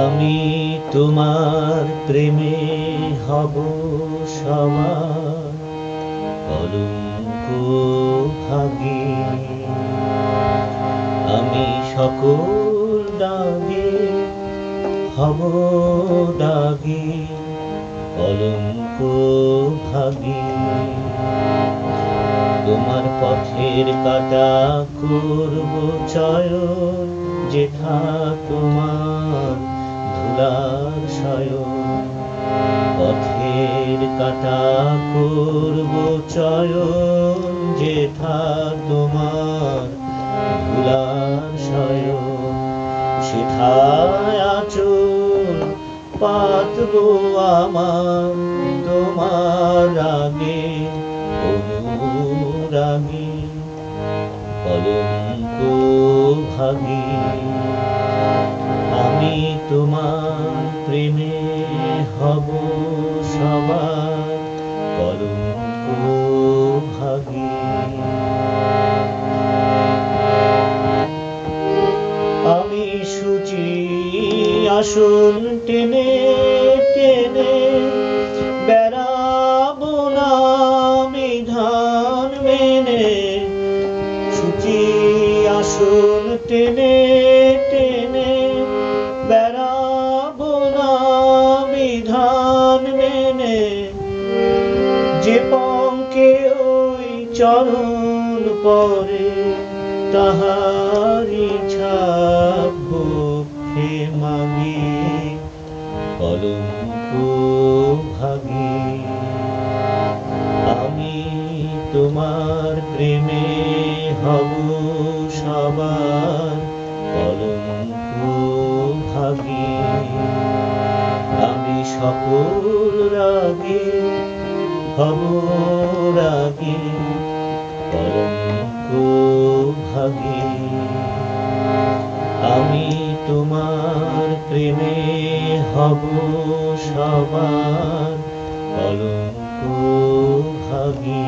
আমি তোমার প্রেমে হব সবার কলঙ্ক ভাগী। আমি সকল দাগে হব দাগী, কলঙ্ক ভাগী। তোমার পথের কাঁটা করব চয়ন, যেথা তোমার ধুলার শয়ন। পথের কাঁটা করব চয়ন, যেথা তোমার ধুলার শয়ন। সেথায় আঁচল পাতব আমার তোমার আগে অনুরাগী, কলঙ্ক ভাগী। আমি তোমার প্রেমে হব সবার কলঙ্ক ভাগী। আমি সূচি আসন টেনে টেনে বেড়াবো না বিধান মেনে। সূচি আসন টেনে টেনে বেড়াবো না বিধান মেনে। যে পঙ্কে ওই চরণ পরে, তাহারি ছাপ ভক্ষে মাগি, কলঙ্ক ভাগী। আমি তোমার প্রেমে হব সবার কলঙ্ক ভাগী। আমি সকল রাগে হব রাগে, কলঙ্ক ভাগী। আমি তোমার প্রেমে হব সবার কলঙ্ক ভাগী।